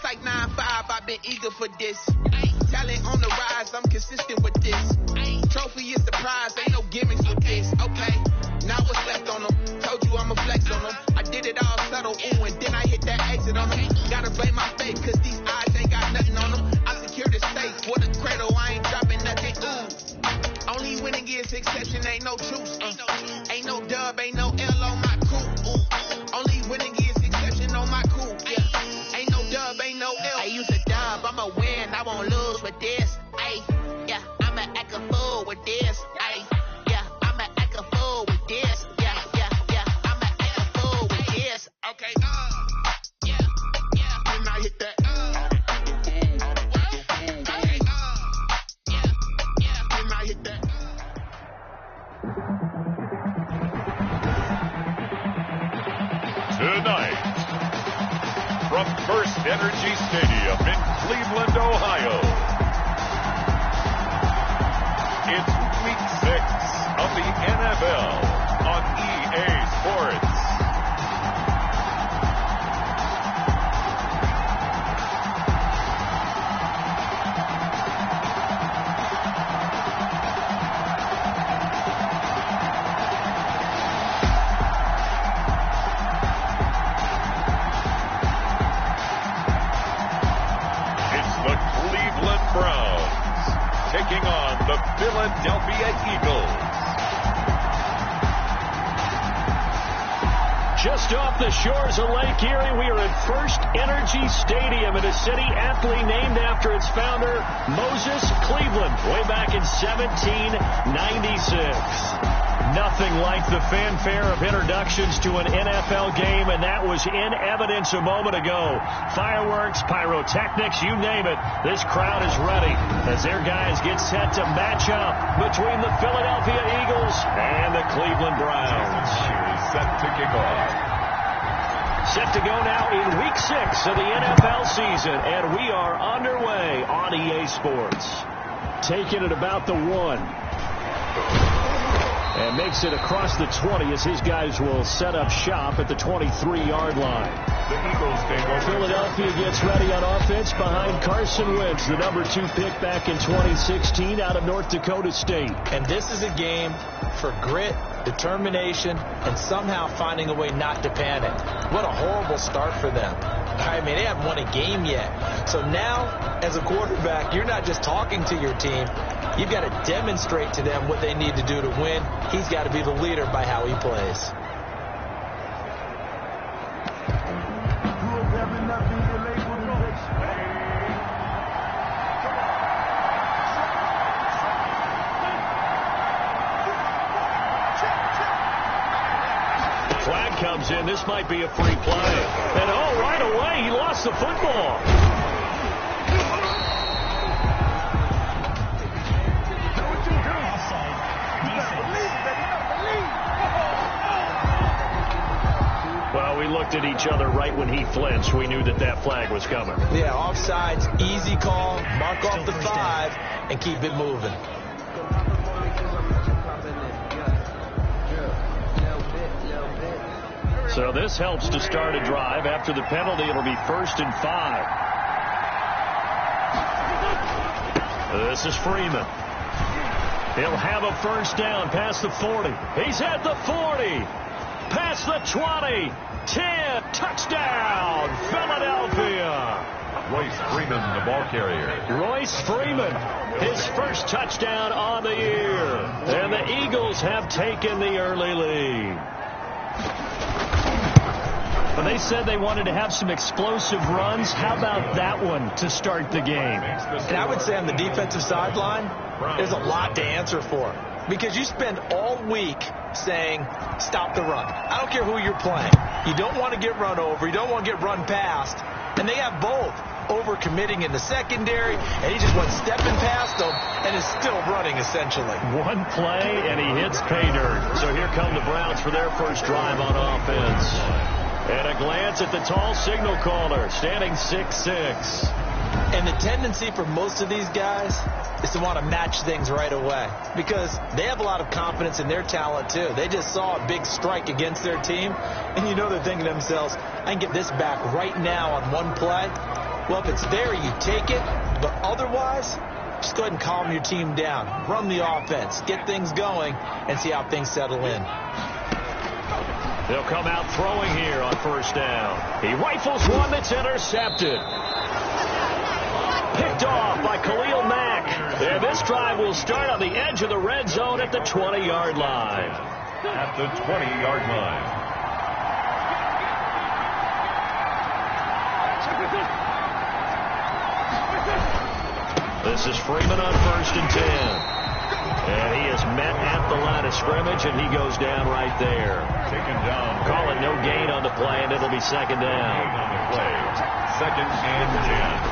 like 9-5, I've been eager for this. Talent on the rise, I'm consistent with this. Trophy is the prize, ain't no gimmicks with this. Okay, now what's left on them? Told you I'ma flex on them. I did it all subtle, ooh, and then I hit that exit on them. Gotta blame my faith, cause these eyes ain't got nothing on them. I secure the stakes for the cradle, I ain't dropping nothing, ooh. Only winning is exception, ain't no truce. Ain't no dub, ain't no L on my coupe, ooh. Only winning is exception on my coupe, yeah. Ain't no dub, ain't no L. I use a dub, I'ma win, I won't lose with this, ayy. Yeah, I'ma act a fool with this, ayy. Yeah, I'ma act a fool with this, yeah, I'ma act a fool with this. Okay, yeah, when I hit that, okay, yeah, when I hit that. Tonight, from First Energy Stadium in Cleveland, Ohio, it's Week 6 of the NML on EA Sports. Taking on the Philadelphia Eagles. Just off the shores of Lake Erie, we are at First Energy Stadium in a city aptly named after its founder, Moses Cleveland, way back in 1796. Nothing like the fanfare of introductions to an NFL game, and that was in evidence a moment ago. Fireworks, pyrotechnics, you name it. This crowd is ready as their guys get set to match up between the Philadelphia Eagles and the Cleveland Browns. Set to kick off. Set to go now in Week 6 of the NFL season, and we are underway on EA Sports. Taking it about the 1. And makes it across the 20 as his guys will set up shop at the 23-yard line. The Eagles take over. Philadelphia gets ready on offense behind Carson Wentz, the number 2 pick back in 2016 out of North Dakota State. And this is a game for grit, determination, and somehow finding a way not to panic. What a horrible start for them. I mean, they haven't won a game yet. So now, as a quarterback, you're not just talking to your team. You've got to demonstrate to them what they need to do to win. He's got to be the leader by how he plays. Flag comes in. This might be a free play. And right away, he lost the football. Well, we looked at each other right when he flinched. We knew that flag was coming. Yeah, offsides, easy call, mark off the 5, and keep it moving. So this helps to start a drive. After the penalty, it'll be 1st and 5. This is Freeman. He'll have a first down past the 40. He's at the 40. Past the 20. 10. Touchdown, Philadelphia. Royce Freeman, the ball carrier. Royce Freeman, his first touchdown on the year. And the Eagles have taken the early lead. Well, they said they wanted to have some explosive runs. How about that one to start the game? And I would say on the defensive sideline, there's a lot to answer for. Because you spend all week saying, stop the run. I don't care who you're playing. You don't want to get run over. You don't want to get run past. And they have both. Overcommitting in the secondary, and he just went stepping past them and is still running, essentially. One play, and he hits pay dirt. So here come the Browns for their first drive on offense. And a glance at the tall signal caller, standing 6'6". And the tendency for most of these guys is to want to match things right away because they have a lot of confidence in their talent, too. They just saw a big strike against their team, and you know they're thinking to themselves, I can get this back right now on one play, Well, if it's there, you take it. But otherwise, just go ahead and calm your team down. Run the offense. Get things going and see how things settle in. They'll come out throwing here on first down. He rifles one that's intercepted. Picked off by Khalil Mack. And this drive will start on the edge of the red zone at the 20-yard line. At the 20-yard line. This is Freeman on first and 10. And he is met at the line of scrimmage, and he goes down right there. Taken down. Call it no gain on the play, and it'll be second down. On the play. Second and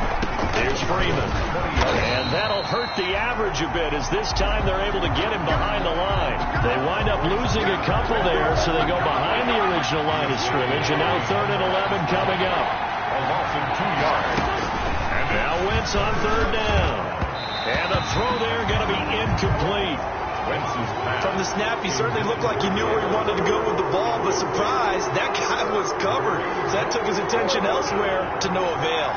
10. Here's Freeman. And that'll hurt the average a bit, as this time they're able to get him behind the line. They wind up losing a couple there, so they go behind the original line of scrimmage, and now 3rd and 11 coming up. A loss of 2 yards. And now Wentz on third down. And the throw there going to be incomplete. From the snap, he certainly looked like he knew where he wanted to go with the ball, but surprise, that guy was covered. So that took his attention elsewhere to no avail.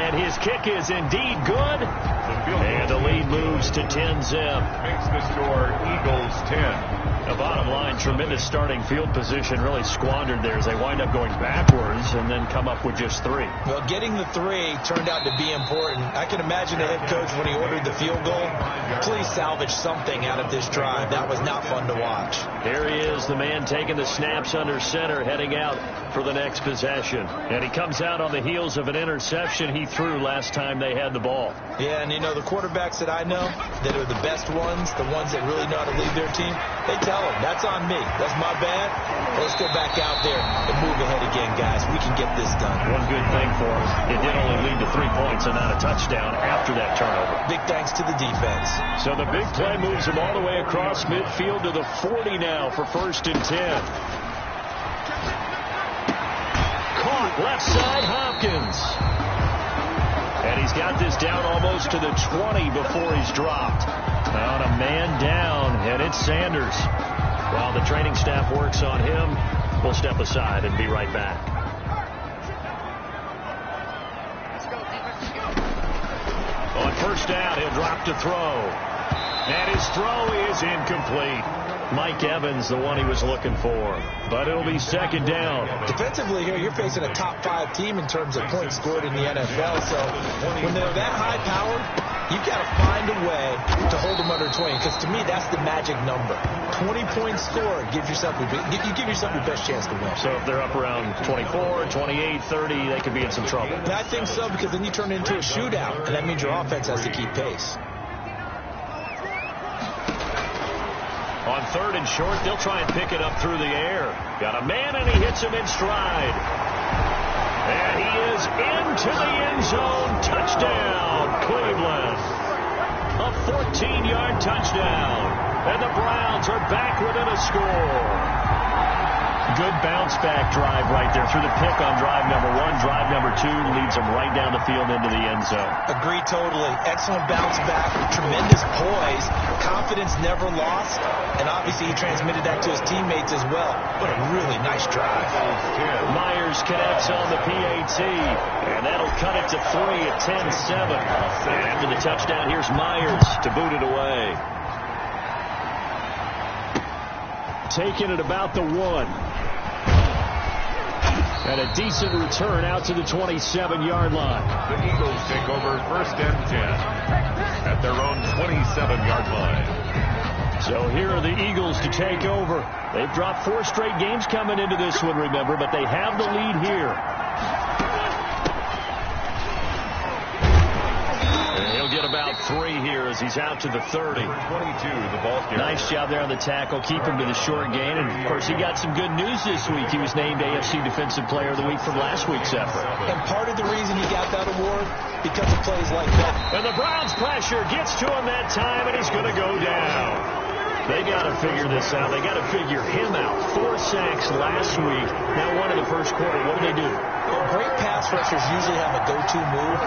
And his kick is indeed good. And the lead moves to 10-zip. Makes the score Eagles 10. The bottom line, tremendous starting field position, really squandered there as they wind up going backwards and then come up with just 3. Well, getting the 3 turned out to be important. I can imagine the head coach, when he ordered the field goal, please salvage something out of this drive. That was not fun to watch. Here he is, the man taking the snaps under center, heading out for the next possession. And he comes out on the heels of an interception he threw last time they had the ball. Yeah, and you know, the quarterbacks that I know that are the best ones, the ones that really know how to lead their team, they tell them, that's on me. That's my bad. Let's go back out there and move ahead again, guys. We can get this done. One good thing for him, it did only lead to 3 points and not a touchdown after that turnover. Big thanks to the defense. So the big play moves him all the way across midfield to the 40 now for first and 10. Caught left side, Hopkins. And he's got this down almost to the 20 before he's dropped. On a man down, and it's Sanders. While the training staff works on him, we'll step aside and be right back. On first down, he'll drop to throw. And his throw is incomplete. Mike Evans, the one he was looking for. But it'll be second down. Defensively here, you're facing a top 5 team in terms of points scored in the NFL. So when they're that high powered, you've got to find a way to hold them under 20. Because to me, that's the magic number. 20 points scored gives yourself you give yourself your best chance to win. So if they're up around 24, 28, 30, they could be in some trouble. And I think so, because then you turn it into a shootout, and that means your offense has to keep pace. On third and short, they'll try and pick it up through the air. Got a man, and he hits him in stride. And he is into the end zone. Touchdown, Cleveland. A 14-yard touchdown. And the Browns are back within a score. Good bounce-back drive right there through the pick on drive number 1. Drive number 2 leads them right down the field into the end zone. Agree totally. Excellent bounce-back. Tremendous poise. Confidence never lost. And obviously he transmitted that to his teammates as well. What a really nice drive. Myers connects on the PAT. And that'll cut it to 3 at 10-7. And after the touchdown, here's Myers to boot it away. Taking it about the 1. And a decent return out to the 27-yard line. The Eagles take over first and 10 at their own 27-yard line. So here are the Eagles to take over. They've dropped 4 straight games coming into this one, remember, but they have the lead here. And he'll get about 3 here as he's out to the 30. 22, the ball carrier. Nice job there on the tackle. Keep him to the short gain. And, of course, he got some good news this week. He was named AFC Defensive Player of the Week from last week's effort. And part of the reason he got that award, because of plays like that. And the Browns' pressure gets to him that time, and he's going to go down. They got to figure this out. They got to figure him out. 4 sacks last week. Now 1 in the first quarter. What do they do? great pass rushers usually have a go-to move,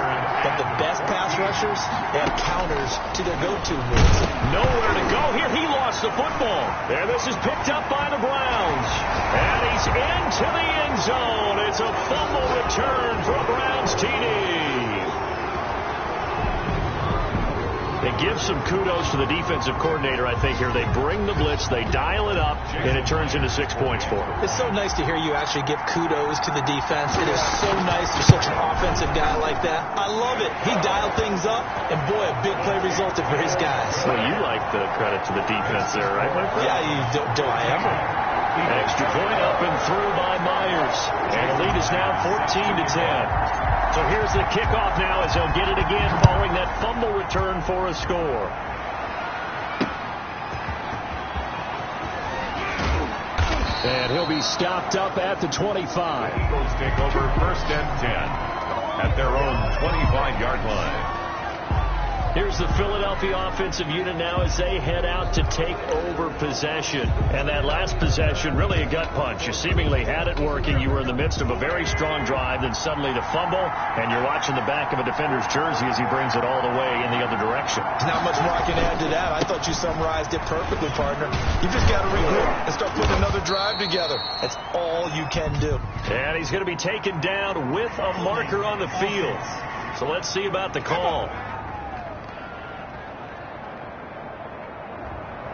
but the best pass rushers, they have counters to their go-to moves. Nowhere to go here. He lost the football. There, this is picked up by the Browns. And he's into the end zone. It's a fumble return for a Browns TD. It gives some kudos to the defensive coordinator, I think, here. They bring the blitz, they dial it up, and it turns into 6 points for them. It's so nice to hear you actually give kudos to the defense. It is so nice for such an offensive guy like that. I love it. He dialed things up, and boy, a big play resulted for his guys. Well, you like the credit to the defense there, right, my friend? Yeah, do I ever? Extra point up and through by Myers. And the lead is now 14-10. So here's the kickoff now as they'll get it again following that fumble return for a score. And he'll be stopped up at the 25. Eagles take over 1st and 10 at their own 25-yard line. Here's the Philadelphia offensive unit now as they head out to take over possession. And that last possession, really a gut punch. You seemingly had it working. You were in the midst of a very strong drive, then suddenly the fumble, and you're watching the back of a defender's jersey as he brings it all the way in the other direction. There's not much more I can add to that. I thought you summarized it perfectly, partner. You just got to regroup and start putting another drive together. That's all you can do. And he's going to be taken down with a marker on the field. So let's see about the call.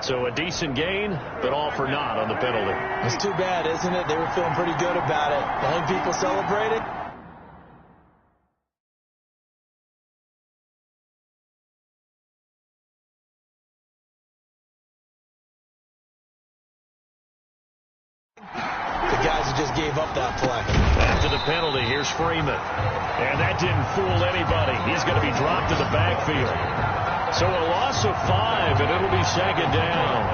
So a decent gain, but all for naught on the penalty. It's too bad, isn't it? They were feeling pretty good about it. The only people celebrated. The guys who just gave up that play. After the penalty, here's Freeman. And that didn't fool anybody. He's going to be dropped to the backfield. So a loss of 5, and it'll be 2nd down.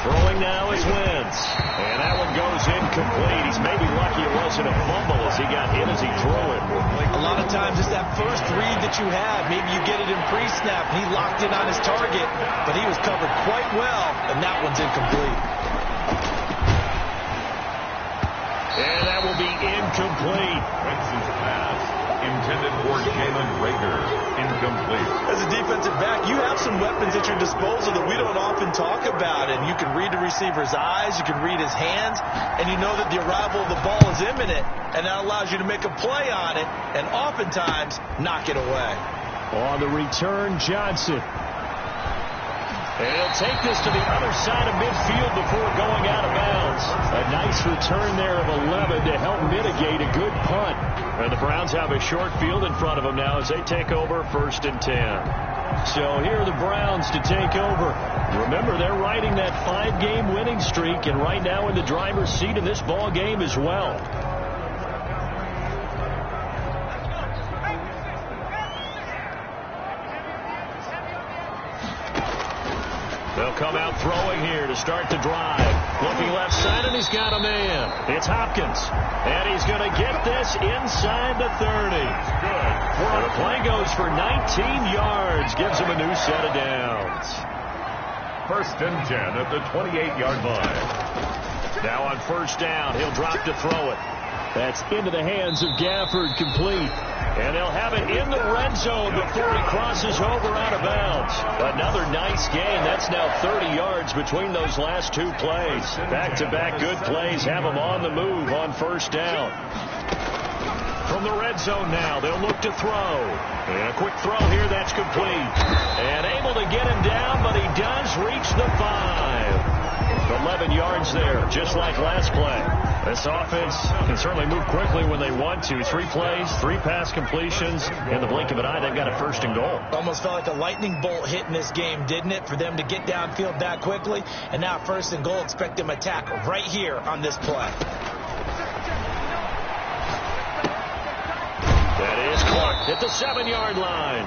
Throwing now is Wentz. And that one goes incomplete. He's maybe lucky it wasn't a fumble as he got hit as he threw it. A lot of times it's that first read that you have. Maybe you get it in pre-snap, and he locked in on his target, but he was covered quite well, and that one's incomplete. And that will be incomplete. Wentz's pass intended for Jalen Reagor. Incomplete. As a defensive back, you have some weapons at your disposal that we don't often talk about. And you can read the receiver's eyes, you can read his hands, and you know that the arrival of the ball is imminent. And that allows you to make a play on it and oftentimes knock it away. On the return, Johnson. And he'll take this to the other side of midfield before going out of bounds. A nice return there of 11 to help mitigate a good punt. And the Browns have a short field in front of them now as they take over 1st and 10. So here are the Browns to take over. Remember, they're riding that 5-game winning streak, and right now in the driver's seat in this ball game as well. They'll come out throwing here to start the drive. Looking left side, and he's got a man. It's Hopkins. And he's going to get this inside the 30. Good. The play goes for 19 yards. Gives him a new set of downs. 1st and 10 at the 28-yard line. Now on 1st down, he'll drop to throw it. That's into the hands of Gafford, complete. And they'll have it in the red zone before he crosses over out of bounds. Another nice gain. That's now 30 yards between those last 2 plays. Back-to-back good plays have them on the move on 1st down. From the red zone now, they'll look to throw. And a quick throw here, that's complete. And able to get him down, but he does reach the 5. 11 yards there, just like last play. This offense can certainly move quickly when they want to. 3 plays, 3 pass completions. In the blink of an eye, they've got a 1st and goal. Almost felt like a lightning bolt hit in this game, didn't it? For them to get downfield that quickly. And now 1st and goal, expect them to attack right here on this play. That is caught at the 7-yard line.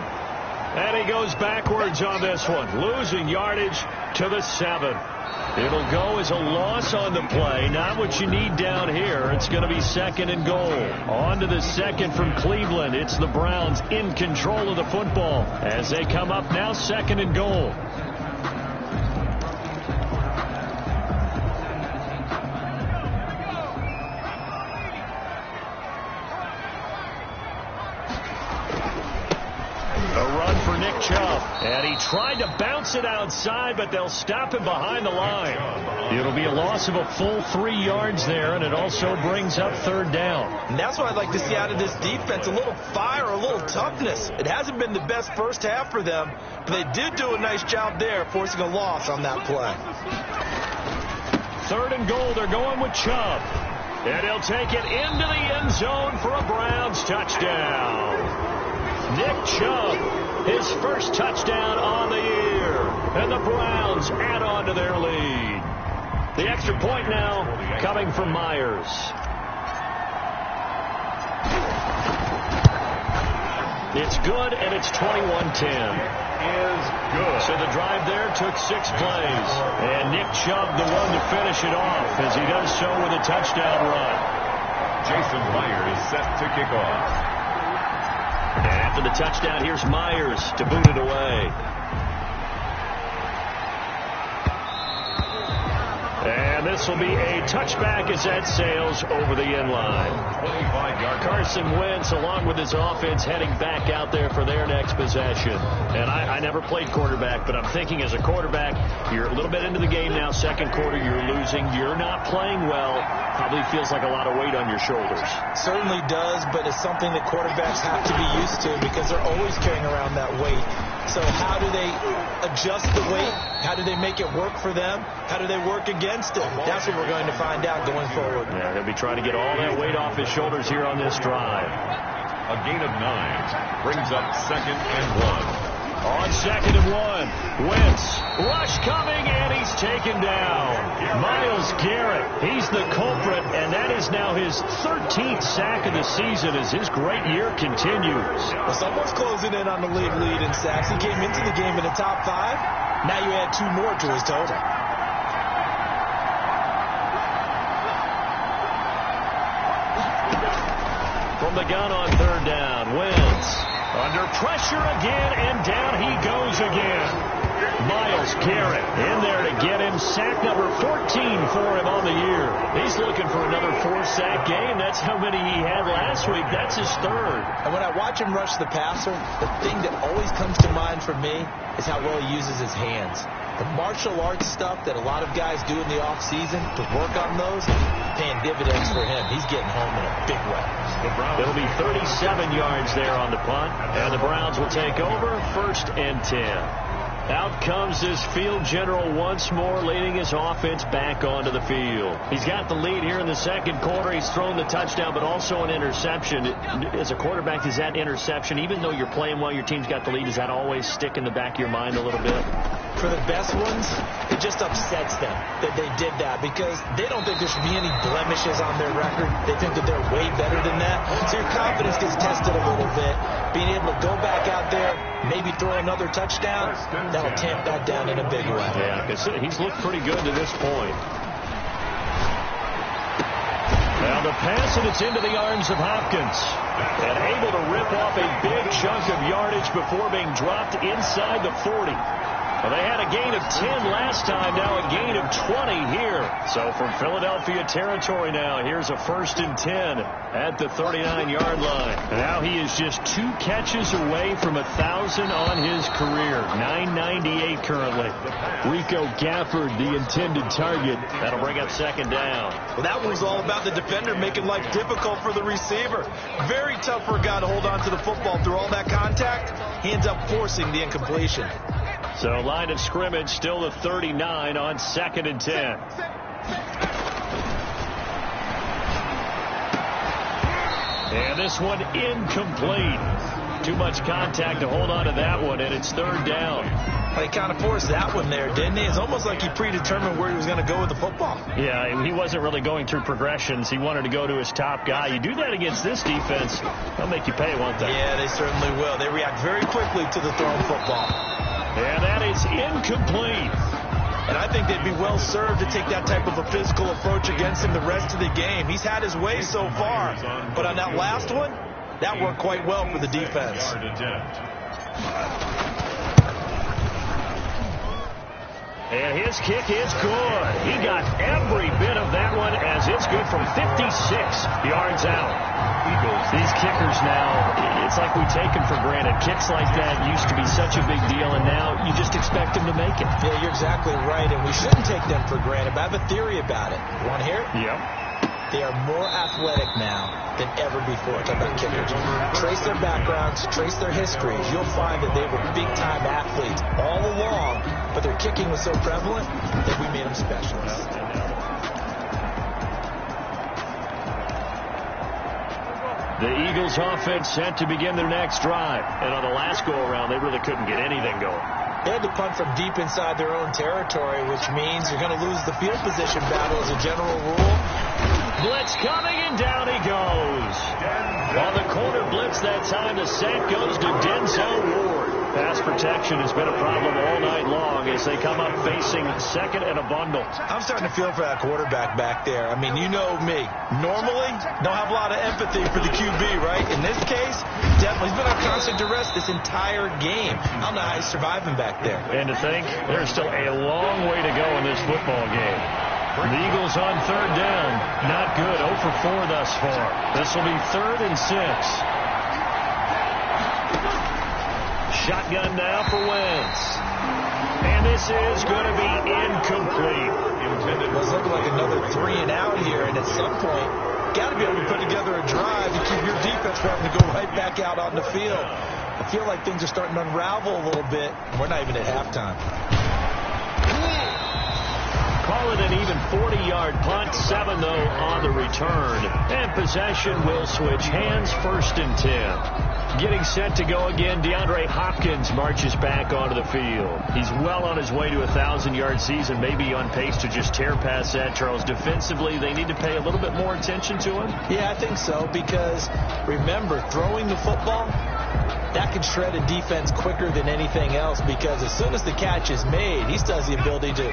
And he goes backwards on this one, losing yardage to the 7. It'll go as a loss on the play. Not what you need down here. It's going to be 2nd and goal. On to the 2nd from Cleveland. It's the Browns in control of the football as they come up now 2nd and goal. And he tried to bounce it outside, but they'll stop him behind the line. It'll be a loss of a full 3 yards there, and it also brings up 3rd down. And that's what I'd like to see out of this defense, a little fire, a little toughness. It hasn't been the best first half for them, but they did do a nice job there, forcing a loss on that play. 3rd and goal, they're going with Chubb. And he'll take it into the end zone for a Browns touchdown. Nick Chubb, his first touchdown on the year. And the Browns add on to their lead. The extra point now coming from Myers. It's good, and it's 21-10. Is good. So the drive there took 6 plays. And Nick Chubb, the one to finish it off, as he does so with a touchdown run. Jason Myers set to kick off. And after the touchdown, here's Myers to boot it away. And this will be a touchback as that sails over the end line. 25-yard Carson Wentz, along with his offense, heading back out there for their next possession. And I never played quarterback, but I'm thinking as a quarterback, you're a little bit into the game now. 2nd quarter, you're losing. You're not playing well. Probably feels like a lot of weight on your shoulders. Certainly does, but it's something that quarterbacks have to be used to because they're always carrying around that weight. So how do they adjust the weight? How do they make it work for them? How do they work against it? That's what we're going to find out going forward. Yeah, they'll be trying to get all that weight off his shoulders here on this drive. A gain of 9 brings up 2nd and 1. On 2nd and 1, Wentz, rush coming, and he's taken down. Myles Garrett, he's the culprit, and that is now his 13th sack of the season as his great year continues. Well, someone's closing in on the league lead in sacks. He came into the game in the top 5. Now you add 2 more to his total. From the gun on 3rd down, Wentz. Under pressure again, and down he goes again. Myles Garrett in there to get him. Sack number 14 for him on the year. He's looking for another 4-sack game. That's how many he had last week. That's his 3rd. And when I watch him rush the passer, the thing that always comes to mind for me is how well he uses his hands. The martial arts stuff that a lot of guys do in the offseason to work on those, paying dividends for him. He's getting home in a big way. It'll be 37 yards there on the punt, and the Browns will take over 1st and 10. Out comes this field general once more, leading his offense back onto the field. He's got the lead here in the 2nd quarter. He's thrown the touchdown, but also an interception. As a quarterback, does that interception, even though you're playing well, your team's got the lead, does that always stick in the back of your mind a little bit? For the best ones, it just upsets them that they did that because they don't think there should be any blemishes on their record. They think that they're way better than that. So your confidence gets tested a little bit. Being able to go back out there, maybe throw another touchdown, that'll tamp that down in a big way. Yeah, because he's looked pretty good to this point. Now the pass, and it's into the arms of Hopkins. And able to rip off a big chunk of yardage before being dropped inside the 40. Well, they had a gain of 10 last time, now a gain of 20 here. So from Philadelphia territory now, here's a 1st and 10 at the 39-yard line. Now he is just 2 catches away from 1,000 on his career. 998 currently. Rico Gafford, the intended target. That'll bring up 2nd down. Well, that one was all about the defender making life difficult for the receiver. Very tough for a guy to hold on to the football through all that contact. He ends up forcing the incompletion. So line of scrimmage still the 39 on 2nd and 10. And this one incomplete. Too much contact to hold on to that one, and it's 3rd down. Well, he kind of forced that one there, didn't he? It's almost like he predetermined where he was going to go with the football. Yeah, he wasn't really going through progressions. He wanted to go to his top guy. You do that against this defense, they'll make you pay, won't they? Yeah, they certainly will. They react very quickly to the thrown football. And that is incomplete. And I think they'd be well served to take that type of a physical approach against him the rest of the game. He's had his way so far, but on that last one, that worked quite well for the defense. And his kick is good. He got every bit of that one as it's good from 56 yards out. These kickers now, it's like we take them for granted. Kicks like that used to be such a big deal, and now you just expect them to make it. Yeah, you're exactly right, and we shouldn't take them for granted, but I have a theory about it. You want to hear it? Yep. They are more athletic now than ever before. Talk about kickers. Trace their backgrounds, trace their histories. You'll find that they were big-time athletes all along, but their kicking was so prevalent that we made them specialists. The Eagles offense set to begin their next drive. And on the last go-around, they really couldn't get anything going. They had to punt from deep inside their own territory, which means you're going to lose the field position battle as a general rule. Blitz coming, and down he goes. On the corner blitz that time, the sack goes to Denzel Ward. Pass protection has been a problem all night long as they come up facing second and a bundle. I'm starting to feel for that quarterback back there. I mean, you know me. Normally, don't have a lot of empathy for the QB, right? In this case, definitely. He's been on constant duress this entire game. I don't know how he's surviving back there. And to think, there's still a long way to go in this football game. The Eagles on third down. Not good. 0 for 4 thus far. This will be 3rd and 6. Shotgun now for Wentz. And this is going to be incomplete. It's looking like another 3 and out here, and at some point, got to be able to put together a drive to keep your defense from having to go right back out on the field. I feel like things are starting to unravel a little bit. We're not even at halftime. Call it an even 40-yard punt. 7, though, on the return. And possession will switch hands. 1st and 10. Getting set to go again, DeAndre Hopkins marches back onto the field. He's well on his way to a 1,000-yard season, maybe on pace to just tear past that. Charles, defensively, they need to pay a little bit more attention to him? Yeah, I think so, because remember, throwing the football, that can shred a defense quicker than anything else, because as soon as the catch is made, he still has the ability to,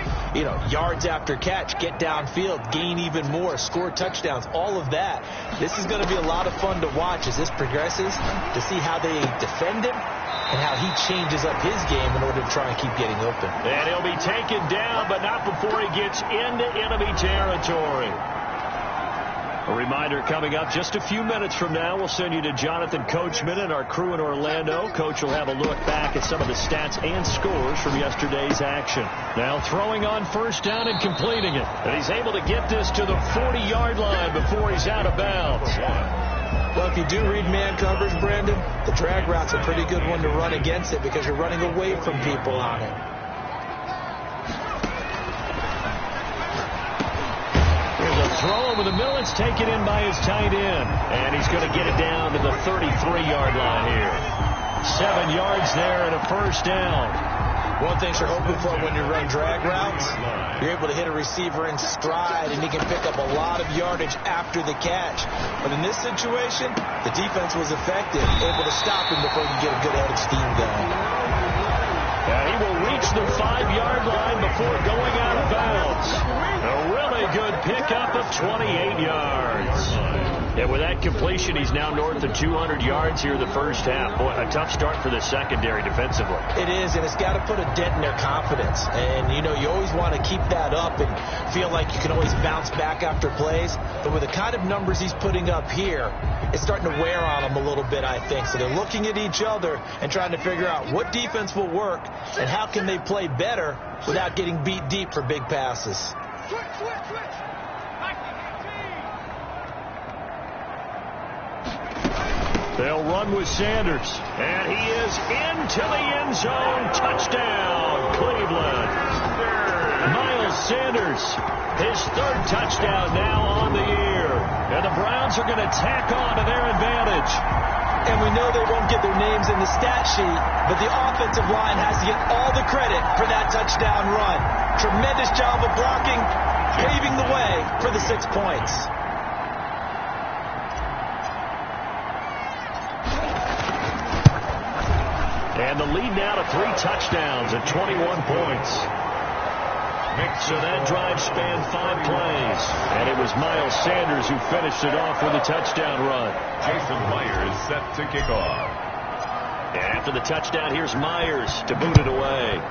yards after catch, get downfield, gain even more, score touchdowns, all of that. This is going to be a lot of fun to watch as this progresses, to see how they defend him and how he changes up his game in order to try and keep getting open. And he'll be taken down, but not before he gets into enemy territory. A reminder coming up just a few minutes from now, we'll send you to Jonathan Coachman and our crew in Orlando. Coach will have a look back at some of the stats and scores from yesterday's action. Now throwing on 1st down and completing it. And he's able to get this to the 40-yard line before he's out of bounds. Well, if you do read man coverage, Brandon, the drag route's a pretty good one to run against it because you're running away from people on it. Throw over the middle. It's taken in by his tight end. And he's going to get it down to the 33-yard line here. 7 yards there and a 1st down. One thing you're hoping for when you run drag routes, you're able to hit a receiver in stride, and he can pick up a lot of yardage after the catch. But in this situation, the defense was effective, able to stop him before he could get a good head of steam going. And he will reach the 5-yard line before going out of bounds. A really good pickup of 28 yards. And with that completion, he's now north of 200 yards here in the first half. Boy, a tough start for the secondary defensively. It is, and it's got to put a dent in their confidence. And, you always want to keep that up and feel like you can always bounce back after plays. But with the kind of numbers he's putting up here, it's starting to wear on them a little bit, I think. So they're looking at each other and trying to figure out what defense will work and how can they play better without getting beat deep for big passes. They'll run with Sanders. And he is into the end zone. Touchdown, Cleveland. Miles Sanders, his 3rd touchdown now on the year. And the Browns are going to tack on to their advantage. And we know they won't get their names in the stat sheet, but the offensive line has to get all the credit for that touchdown run. Tremendous job of blocking, paving the way for the 6 points. And the lead now to 3 touchdowns at 21 points. So that drive spanned 5 plays. And it was Miles Sanders who finished it off with a touchdown run. Jason Myers set to kick off. And after the touchdown, here's Myers to boot it away.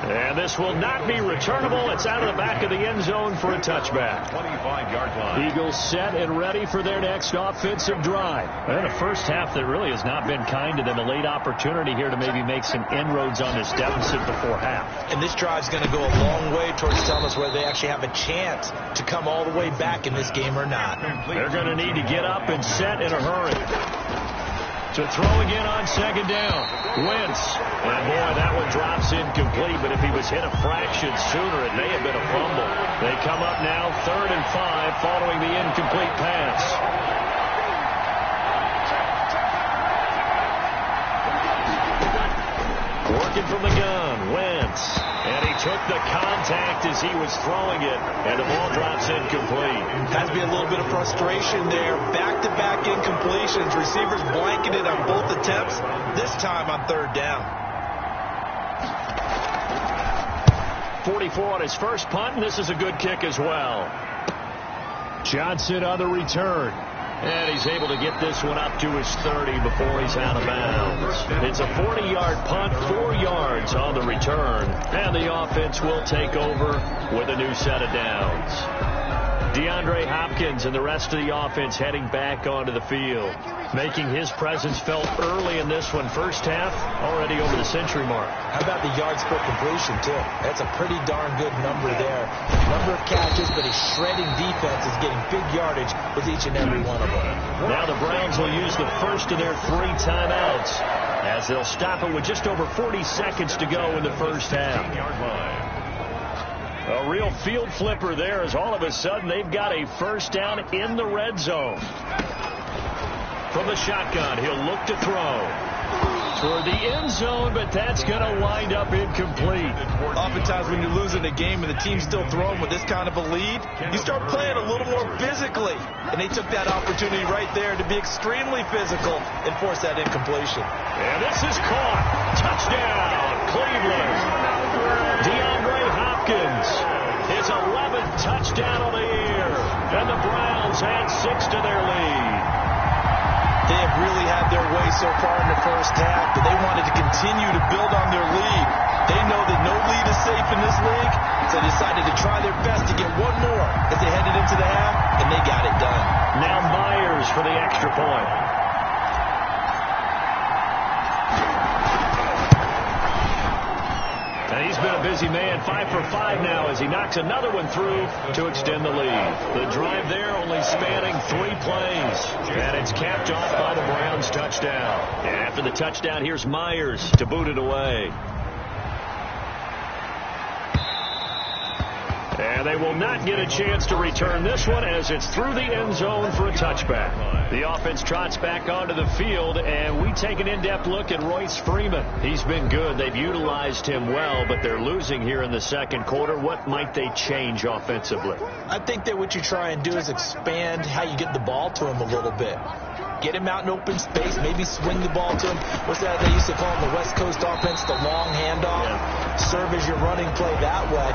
And this will not be returnable. It's out of the back of the end zone for a touchback. 25-yard line. Eagles set and ready for their next offensive drive. And a first half that really has not been kind to them. A late opportunity here to maybe make some inroads on this deficit before half. And this drive's going to go a long way towards telling us whether they actually have a chance to come all the way back in this game or not. They're going to need to get up and set in a hurry. To throw again on second down. Wentz. And boy, that one drops incomplete, but if he was hit a fraction sooner, it may have been a fumble. They come up now 3rd and 5 following the incomplete pass. Working from the gun, Wentz. And he took the contact as he was throwing it, and the ball drops incomplete. Has to be a little bit of frustration there. Back-to-back incompletions. Receivers blanketed on both attempts, this time on 3rd down. 44 on his first punt, and this is a good kick as well. Johnson on the return. And he's able to get this one up to his 30 before he's out of bounds. It's a 40-yard punt, 4 yards on the return. And the offense will take over with a new set of downs. DeAndre Hopkins and the rest of the offense heading back onto the field, making his presence felt early in this one. First half, already over the century mark. How about the yards per completion, too? That's a pretty darn good number there. Number of catches, but his shredding defense is getting big yardage with each and every one of them. Now the Browns will use the first of their 3 timeouts as they'll stop it with just over 40 seconds to go in the first half. A real field flipper there as all of a sudden they've got a first down in the red zone. From the shotgun, he'll look to throw toward the end zone, but that's going to wind up incomplete. Oftentimes when you're losing a game and the team's still throwing with this kind of a lead, you start playing a little more physically. And they took that opportunity right there to be extremely physical and force that incompletion. And this is caught. Touchdown, Cleveland. DeAndre Hopkins, his 11th touchdown of the year. And the Browns add 6 to their lead. They have really had their way so far in the first half, but they wanted to continue to build on their lead. They know that no lead is safe in this league, so they decided to try their best to get one more as they headed into the half, and they got it done. Now Myers for the extra point. And he's been a busy man, 5 for 5 now as he knocks another one through to extend the lead. The drive there only spanning 3 plays. And it's capped off by the Browns' touchdown. And after the touchdown, here's Myers to boot it away. And they will not get a chance to return this one as it's through the end zone for a touchback. The offense trots back onto the field, and we take an in-depth look at Royce Freeman. He's been good. They've utilized him well, but they're losing here in the second quarter. What might they change offensively? I think that what you try and do is expand how you get the ball to him a little bit. Get him out in open space, maybe swing the ball to him. What's that they used to call in the West Coast offense, the long handoff? Yeah. Serve as your running play that way,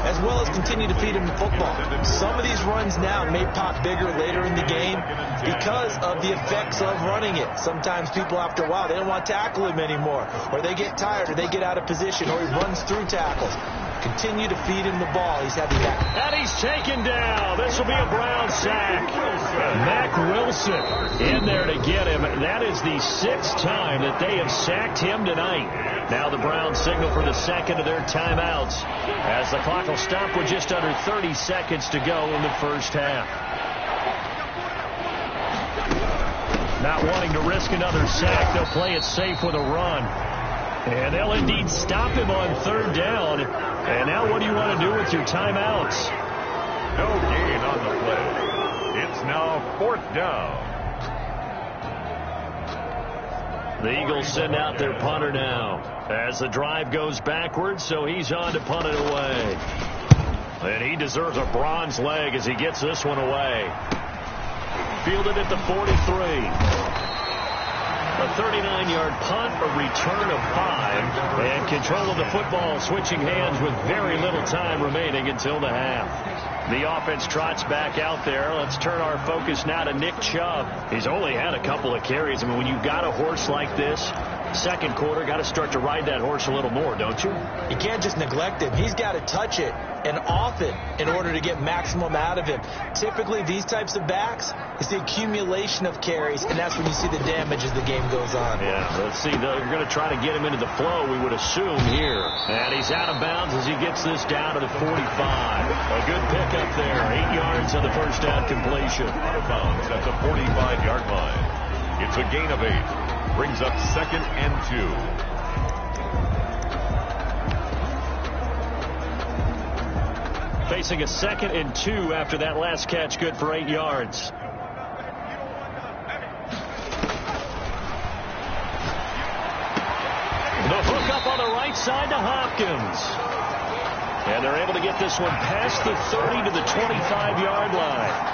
as well as continue to feed him the football. Some of these runs now may pop bigger later in the game because of the effects of running it. Sometimes people, after a while, they don't want to tackle him anymore, or they get tired, or they get out of position, or he runs through tackles. Continue to feed him the ball. He's having that. And he's taken down. This will be a Brown sack. Mack Wilson in there to get him. That is the 6th time that they have sacked him tonight. Now the Browns signal for the second of their timeouts as the clock will stop with just under 30 seconds to go in the first half. Not wanting to risk another sack, they'll play it safe with a run. And they'll indeed stop him on 3rd down. And now what do you want to do with your timeouts? No gain on the play. It's now 4th down. The Eagles send out their punter now as the drive goes backwards, so he's on to punt it away. And he deserves a bronze leg as he gets this one away. Fielded at the 43. A 39-yard punt, a return of 5, and control of the football switching hands with very little time remaining until the half. The offense trots back out there. Let's turn our focus now to Nick Chubb. He's only had a couple of carries. I mean, when you've got a horse like this, second quarter, got to start to ride that horse a little more, don't you? You can't just neglect him. He's got to touch it and off it in order to get maximum out of him. Typically, these types of backs, it's the accumulation of carries, and that's when you see the damage as the game goes on. Yeah, let's see. They're going to try to get him into the flow, we would assume, here. And he's out of bounds as he gets this down to the 45. A good pickup there. 8 yards on the first down completion. Out of bounds at the 45-yard line. It's a gain of 8. Brings up 2nd and 2. Facing a 2nd and 2 after that last catch, good for 8 yards. The hook up on the right side to Hopkins. And they're able to get this one past the 30 to the 25-yard line.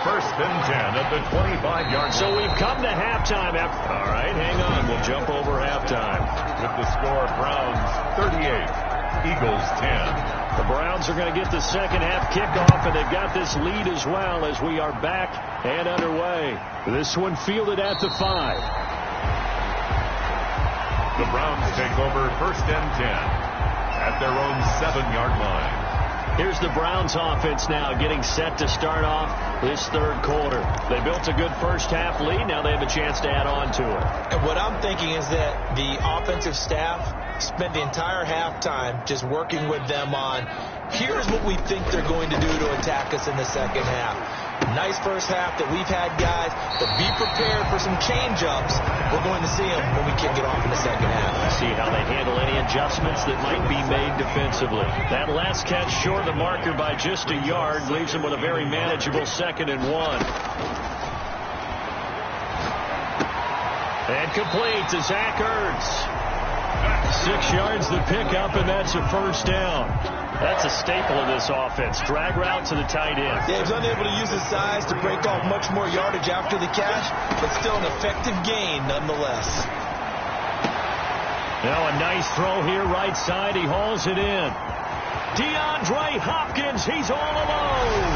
1st and 10 at the 25-yard line. So we've come to halftime. All right, hang on. We'll jump over halftime. With the score, Browns 38, Eagles 10. The Browns are going to get the second half kickoff, and they've got this lead as well as we are back and underway. This one fielded at the 5. The Browns take over 1st and 10 at their own 7-yard line. Here's the Browns offense now getting set to start off this third quarter. They built a good first half lead. Now they have a chance to add on to it. And what I'm thinking is that the offensive staff spent the entire halftime just working with them on, here's what we think they're going to do to attack us in the second half. Nice first half that we've had, guys, but be prepared for some change-ups. We're going to see them when we kick it off in the second half. See how they handle any adjustments that might be made defensively. That last catch short of the marker by just a yard leaves them with a very manageable 2nd and 1. And complete to Zach Ertz. 6 yards to pick up, and that's a first down. That's a staple of this offense. Drag route to the tight end. Yeah, he's unable to use his size to break off much more yardage after the catch, but still an effective gain nonetheless. Now a nice throw here, right side. He hauls it in. DeAndre Hopkins, he's all alone.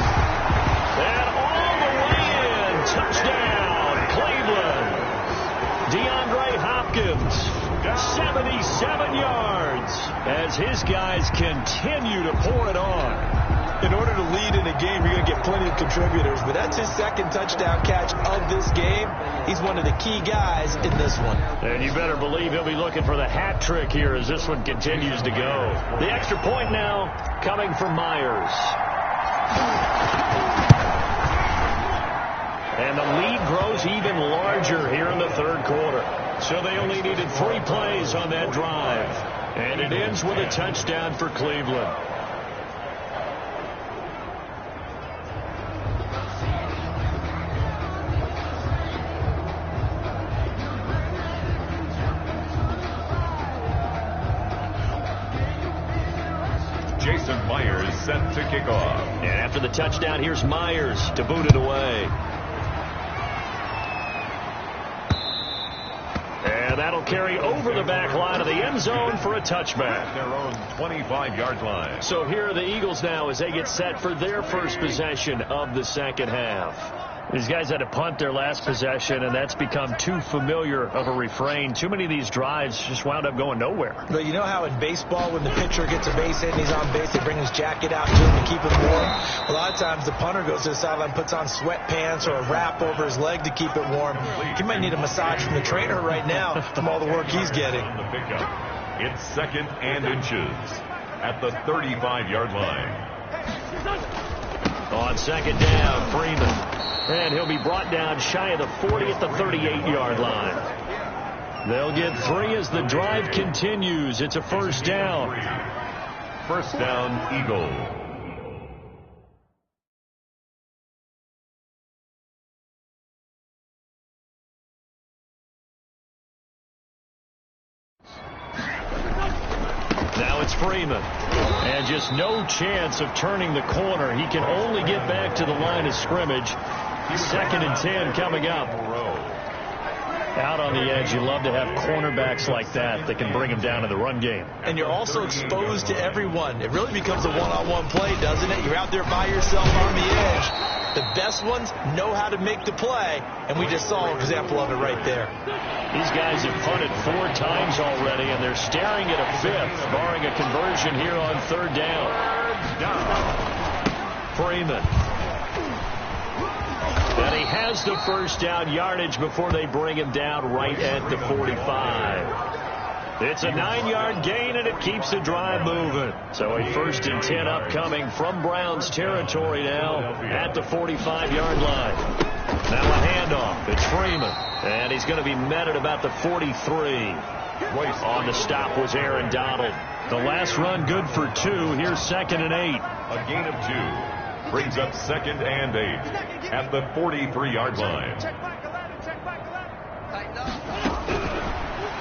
And all the way in. Touchdown, Cleveland. DeAndre Hopkins. 77 yards as his guys continue to pour it on. In order to lead in a game, you're going to get plenty of contributors, but that's his second touchdown catch of this game. He's one of the key guys in this one. And you better believe he'll be looking for the hat trick here as this one continues to go. The extra point now coming from Myers. And the lead grows even larger here in the third quarter. So they only needed 3 plays on that drive. And it ends with a touchdown for Cleveland. Jason Myers set to kick off. And after the touchdown, here's Myers to boot it away. And that'll carry over the back line of the end zone for a touchback. Their own 25-yard line. So here are the Eagles now as they get set for their first possession of the second half. These guys had to punt their last possession, and that's become too familiar of a refrain. Too many of these drives just wound up going nowhere. But you know how in baseball, when the pitcher gets a base hit and he's on base, they bring his jacket out to him to keep him warm? A lot of times the punter goes to the sideline, puts on sweatpants or a wrap over his leg to keep it warm. He might need a massage from the trainer right now from all the work he's getting. On the pickup, it's 2nd and inches at the 35-yard line. On second down, Freeman. And he'll be brought down shy of the 40 at the 38-yard line. They'll get 3 as the drive continues. It's a first down. First down, Eagles. Now it's Freeman. And just no chance of turning the corner. He can only get back to the line of scrimmage. 2nd and 10 coming up. Out on the edge, you love to have cornerbacks like that can bring him down in the run game. And you're also exposed to everyone. It really becomes a one-on-one play, doesn't it? You're out there by yourself on the edge. The best ones know how to make the play, and we just saw an example of it right there. These guys have punted 4 times already, and they're staring at a 5th, barring a conversion here on 3rd down. Freeman. And he has the first down yardage before they bring him down right at the 45. It's a 9-yard gain, and it keeps the drive moving. So a 1st and 10 upcoming from Browns territory now at the 45-yard line. Now a handoff. It's Freeman. And he's going to be met at about the 43. On the stop was Aaron Donald. The last run good for 2. Here's 2nd and 8. A gain of 2. Brings up 2nd and 8 at the 43-yard line.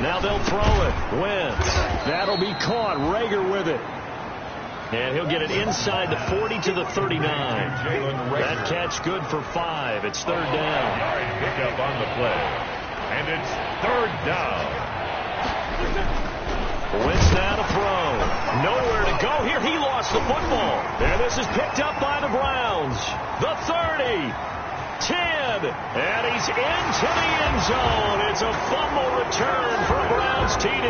Now they'll throw it. Wentz. That'll be caught. Rager with it. And he'll get it inside the 40 to the 39. That catch good for 5. It's 3rd down. Pickup on the play. And it's 3rd down. Wentz now to throw. Nowhere to go here. He lost the football. And this is picked up by the Browns. The 30. 10. And he's into the end zone. It's a fumble return for Browns TD.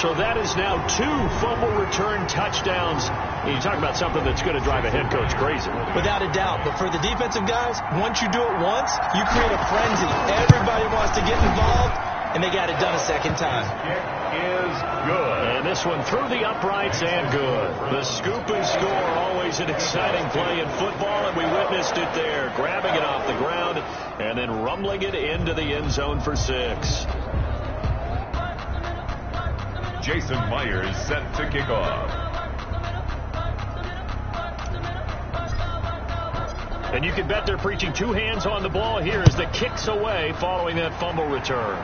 So that is now 2 fumble return touchdowns. You talk about something that's going to drive a head coach crazy. Without a doubt. But for the defensive guys, once you do it once, you create a frenzy. Everybody wants to get involved. And they got it done a 2nd time. Kick is good. And this one through the uprights and good. The scoop and score, always an exciting play in football, and we witnessed it there. Grabbing it off the ground and then rumbling it into the end zone for 6. Jason Myers set to kick off. And you can bet they're preaching 2 hands on the ball here as the kick's away following that fumble return.